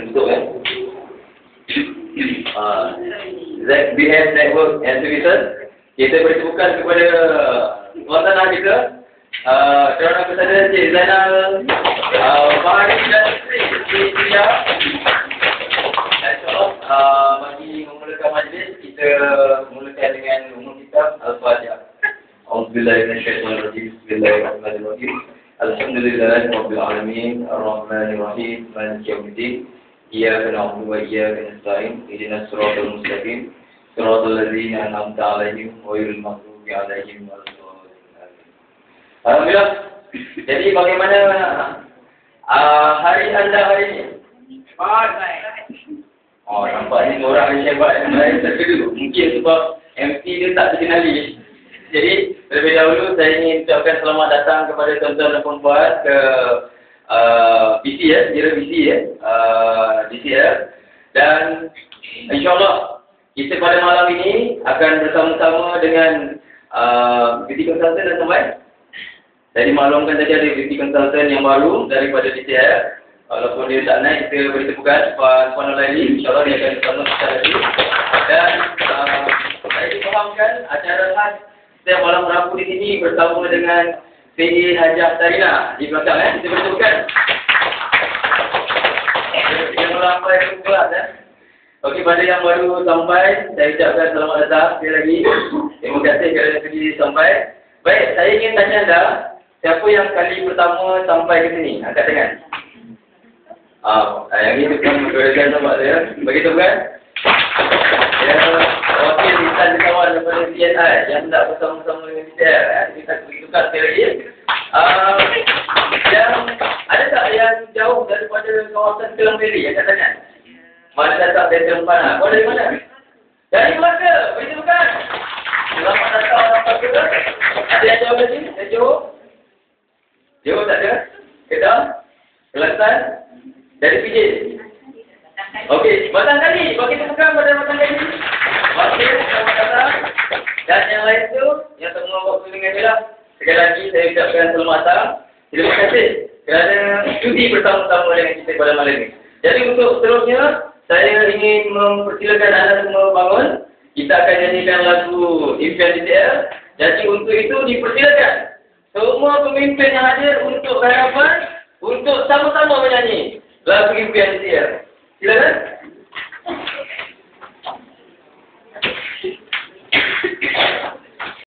tutup ZBS Network and Services. Kita bertemukan kepada tuan tanah kita, Tuan Kepada Cik Zainal Bahari dan Sri Priya. InsyaAllah bagi memulakan majlis, kita mulakan dengan umum kitab Al-Fatihah. A'udzubillahiminasyaitanirrajim. Bismillahirrahmanirrahim. Alhamdulillahirabbil alamin, arrahmanirrahim, maliki yaumiddin. Iyyaka na'budu wa iyyaka nasta'in. Ihdinas siratal mustaqim. Siratal ladzina an'amta 'alaihim ghairil maghdubi 'alaihim waladdallin. Alhamdulillah. Jadi bagaimana hari anda hari ini? Oh, nampak ni orang yang hebat yang lain terkejut. Mungkin sebab MC dia tak dikenali. Jadi, terlebih dahulu saya ingin ucapkan selamat datang kepada tuan-tuan dan puan-puan ke BC DCL. Dan insyaAllah kita pada malam ini akan bersama-sama dengan BT Consultant dan sampai. Saya dimaklumkan tadi ada BT Consultant yang baru daripada DCL. Walaupun dia tak naik, kita beri tepukan Puan Olaili. InsyaAllah dia akan bersama kita lagi. Dan saya difahamkan acara khas setiap malam Rabu di sini bersama dengan Siti Hajah Tarina di belakang. Kita beri tepukan. Yang melampai kemudian. Okey, pada yang baru sampai, saya ucapkan selamat datang sekali lagi. Terima kasih kerana sudi sampai. Baik, saya ingin tanya anda, siapa yang kali pertama sampai ke sini? Angkat tangan. Yang ini bukan berkaitan sama saya. Begitu kan? Ya, wakil insan kawan daripada CSI yang tak bersama-sama dengan kita. Kita beritukan sekali lagi. Yang ada tak yang jauh daripada kawasan Kelang Beri? Yang katanya mana datang dari Terempana? Kau dari mana? Dari Melaka. Begitu kan? Selamat datang orang Melaka. Ada yang jauh lagi? Yang jauh? Jauh tak ada? Kedah? Kelantan? Dari PJ. Okey, Batang Kali. Bagi tepukan pada Batang Kali. Okey, selamat datang. Dan yang lain tu, yang semua waktu dengan dia lah. Sekali lagi saya ucapkan selamat datang. Terima kasih kerana sudi bersama-sama dengan kita pada malam ini. Jadi untuk seterusnya, saya ingin mempersilakan anda semua bangun. Kita akan nyanyikan lagu Impian DCL. Jadi untuk itu dipersilakan semua pemimpin yang hadir untuk harapan untuk sama-sama menyanyi lagu Impian DCL. Silakan.